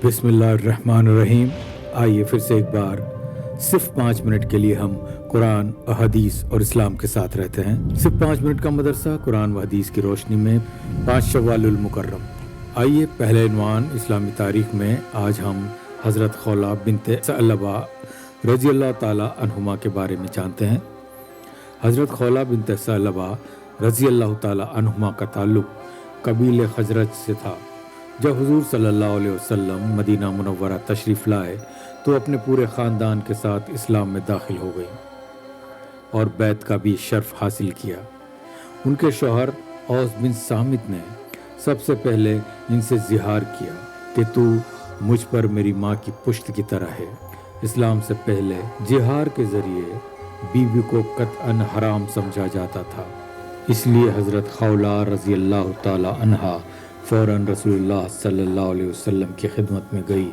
बिस्मिल्लाहिर्रहमानिर्रहीम। आइए फिर से एक बार सिर्फ 5 मिनट के लिए हम कुरान, अहदीस और इस्लाम के साथ रहते हैं। सिर्फ 5 मिनट का मदरसा कुरान व हदीस की रोशनी में 5 शव्वालुल मुकर्रम। आइए पहले इन्वान इस्लामी तारीख में आज हम हज़रत खौला बिनते सअलबा रज़ी अल्लाह ताला अन्हुमा के बारे में जानते हैं। हज़रत खौला बिनते सअलबा रज़ी अल्लाह ताला अन्हुमा का ताल्लुक़ कबीले खजरज से था। जब हुजूर सल्लल्लाहु अलैहि वसल्लम मदीना मुनव्वरा तशरीफ़ लाए तो अपने पूरे ख़ानदान के साथ इस्लाम में दाखिल हो गई और बैत का भी शर्फ हासिल किया। उनके शौहर औस बिन सामित ने सबसे पहले इनसे ज़िहार किया कि तू मुझ पर मेरी माँ की पुश्त की तरह है। इस्लाम से पहले ज़िहार के ज़रिए बीवी को कतअन हराम समझा जाता था, इसलिए हज़रत खौला रज़ी अल्लाह ताला अन्हा फ़ौरन रसूलुल्लाह सल्लल्लाहु अलैहि वसल्लम की खिदमत में गई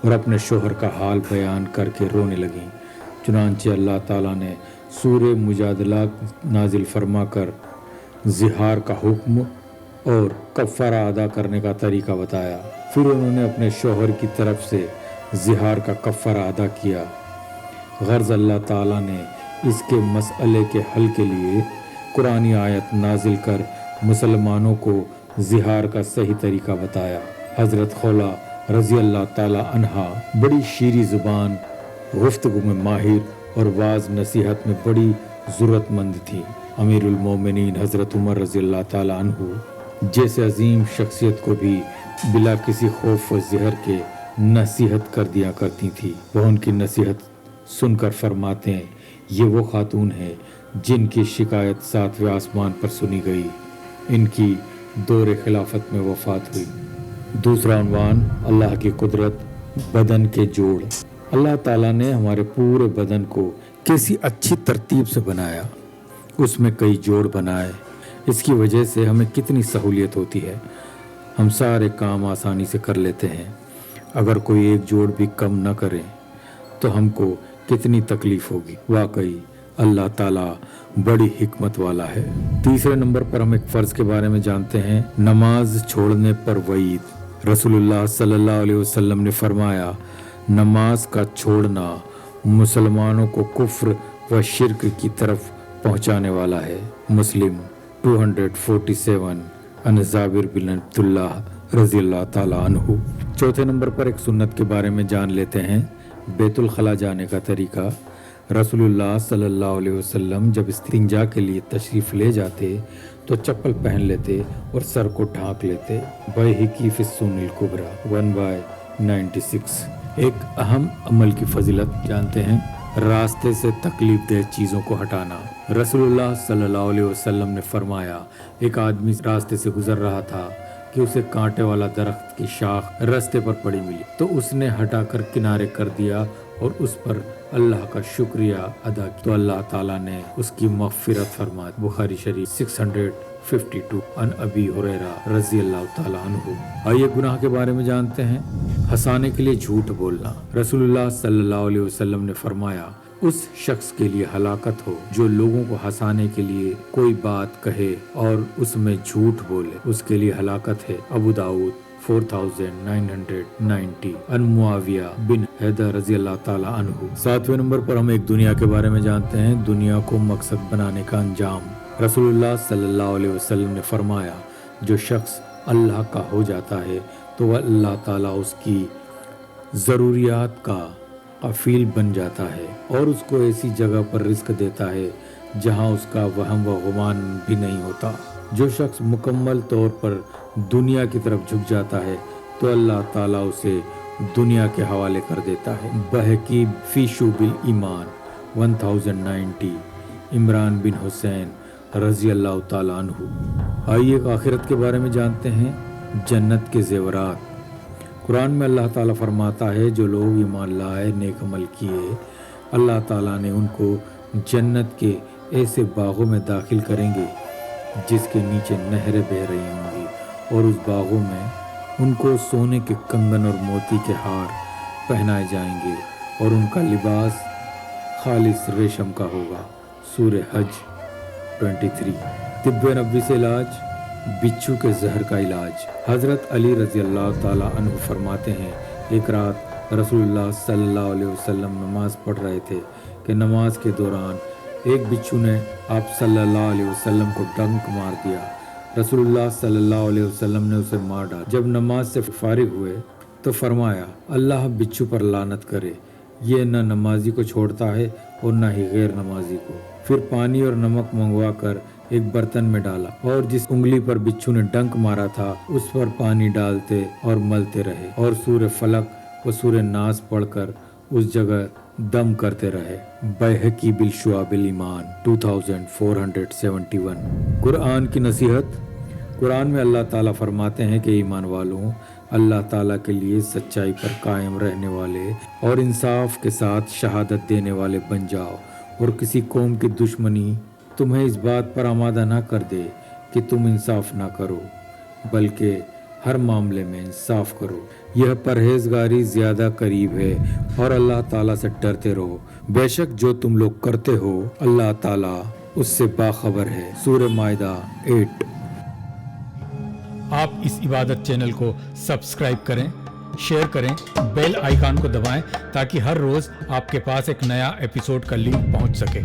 और अपने शोहर का हाल बयान करके रोने लगी। चुनांचे अल्लाह ताला ने सूरे मुजादला नाजिल फरमा कर ज़िहार का हुक्म और कफ़ारा अदा करने का तरीका बताया। फिर उन्होंने अपने शोहर की तरफ से ज़िहार का कफ़ारा अदा किया। गर्ज़ अल्लाह ताला ने इसके मसअले के हल के लिए कुरानी आयत नाजिल कर मुसलमानों को ज़िहार का सही तरीका बताया। हज़रत खौला रज़ी अल्लाह ताला अन्हा बड़ी शीरी ज़ुबान, गुफ्तगू में माहिर और वाज नसीहत में बड़ी ज़रूरतमंद थी। अमीरुल मोमिनीन हज़रत उमर रज़ी अल्लाह ताला अन्हु जैसे अजीम शख्सियत को भी बिला किसी खौफ व ज़हर के नसीहत कर दिया करती थी। वह उनकी नसीहत सुनकर फरमाते हैं, ये वो खातून है जिनकी शिकायत 7वें आसमान पर सुनी गई। इनकी दौरे खिलाफत में वफ़ात हुई। दूसरा उन्वान अल्लाह की कुदरत, बदन के जोड़। अल्लाह ताला ने हमारे पूरे बदन को कैसी अच्छी तरतीब से बनाया, उसमें कई जोड़ बनाए। इसकी वजह से हमें कितनी सहूलियत होती है, हम सारे काम आसानी से कर लेते हैं। अगर कोई एक जोड़ भी कम न करे तो हमको कितनी तकलीफ होगी। वाकई अल्लाह ताला बड़ी हिकमत वाला है। तीसरे नंबर पर हम एक फ़र्ज़ के बारे में जानते हैं, नमाज छोड़ने पर वईद। रसूलुल्लाह सल्लल्लाहु अलैहि वसल्लम ने फरमाया, नमाज का छोड़ना मुसलमानों को कुफ्र व शिर्क की तरफ पहुंचाने वाला है। मुस्लिम 247 अन जाबिर बिन अब्दुल्लाह रज़ी अल्लाह ताला अन्हु। चौथे नंबर पर एक सुन्नत के बारे में जान लेते हैं, बैतुल खला जाने का तरीका। रसूलुल्लाह सल्लल्लाहु अलैहि वसल्लम जब इस्तिंजा के लिए तशरीफ़ ले जाते तो चप्पल पहन लेते और सर को ढांक लेते। बैहिकी फी सुन्निल कुबरा 1/96। एक अहम अमल की फजीलत जानते हैं, रास्ते से तकलीफ दह चीज़ों को हटाना। रसूलुल्लाह सल्लल्लाहु अलैहि वसल्लम ने फरमाया, एक आदमी रास्ते से गुजर रहा था कि उसे कांटे वाला दरख्त की शाख रास्ते पर पड़ी मिली, तो उसने हटाकर किनारे कर दिया और उस पर अल्लाह का शुक्रिया अदा किया, तो अल्लाह ताला ने उसकी मग़फ़िरत फरमा। बुखारी शरीफ 652 अन अबी हुरैरा रज़ी अल्लाह ताला अन्हु। आइए गुनाह के बारे में जानते हैं, हंसाने के लिए झूठ बोलना। रसूलुल्लाह सल्लल्लाहु अलैहि वसल्लम ने फरमाया, उस शख्स के लिए हलाकत हो जो लोगों को हंसाने के लिए कोई बात कहे और उसमें झूठ बोले, उसके लिए हलाकत है। अबू दाऊद 4990 अन मुआविया बिन हैदर रज़ी अल्लाह ताला अन्हु। 7वें नंबर पर हम एक दुनिया के बारे में जानते हैं, दुनिया को मकसद बनाने का अंजाम। रसूलुल्लाह सल्लल्लाहु अलैहि वसल्लम ने फरमाया, जो शख्स अल्लाह का हो जाता है तो वह अल्लाह ताला उसकी ज़रूरियात का कफ़ील बन जाता है और उसको ऐसी जगह पर रिज़्क़ देता है जहाँ उसका वहम व गुमान भी नहीं होता। जो शख्स मुकम्मल तौर पर दुनिया की तरफ झुक जाता है तो अल्लाह ताला उसे दुनिया के हवाले कर देता है। बहकी फी शुबिल ईमान 1090 इमरान बिन हुसैन रज़ी अल्लाह ताला अन्हु। आइए एक आखिरत के बारे में जानते हैं, जन्नत के ज़ेवरात। कुरान में अल्लाह ताला फरमाता है, जो लोग ईमान लाए, नेक अमल किए, अल्लाह ताला ने उनको जन्नत के ऐसे बागों में दाखिल करेंगे जिसके नीचे नहरें बह रही होंगी और उस बागों में उनको सोने के कंगन और मोती के हार पहनाए जाएंगे और उनका लिबास खालिस रेशम का होगा। सूरह हज 23। तिब्बे नबी से इलाज, बिच्छू के जहर का इलाज। हज़रत अली रज़ी अल्लाह ताला अन्हु फरमाते हैं ایک رات رسول صلی اللہ علیہ وسلم نماز پڑھ رہے تھے کہ نماز کے دوران ایک بچھو نے آپ صلی اللہ علیہ وسلم کو ڈنک مار دیا۔ رسول اللہ صلی اللہ علیہ وسلم نے اسے مار ڈالا۔ جب نماز سے فارغ ہوئے تو فرمایا، اللہ بچھو پر لعنت کرے، یہ نہ نمازی کو چھوڑتا ہے اور نہ ہی غیر نمازی کو۔ پھر پانی اور نمک منگوا کر ایک برتن میں ڈالا اور جس انگلی پر بچھو نے ڈنک مارا تھا اس پر پانی ڈالتے اور ملتے رہے اور سورہ فلق و سورہ ناس پڑھ کر اس جگہ دم کرتے رہے۔ بیہقی بالشعب الایمان 2471۔ قرآن کی نصیحت۔ قرآن میں اللہ تعالیٰ فرماتے ہیں کہ ایمان والوں، اللہ تعالیٰ کے لیے سچائی پر قائم رہنے والے اور انصاف کے ساتھ شہادت دینے والے بن جاؤ، اور کسی قوم کی دشمنی تمہیں اس بات پر آمادہ نہ کر دے کہ تم انصاف نہ کرو، بلکہ ہر معاملے میں انصاف کرو۔ یہ پرہیزگاری زیادہ قریب ہے، اور اللہ تعالیٰ سے ڈرتے رہو، بے شک جو تم لوگ کرتے ہو اللہ تعالیٰ اس سے باخبر ہے۔ سورہ مائدہ 8۔ آپ اس عبادت چینل کو سبسکرائب کریں، شیئر کریں، بیل آئیکن کو دبائیں تاکہ ہر روز آپ کے پاس ایک نیا ایپیسوڈ کا لنک پہنچ سکے۔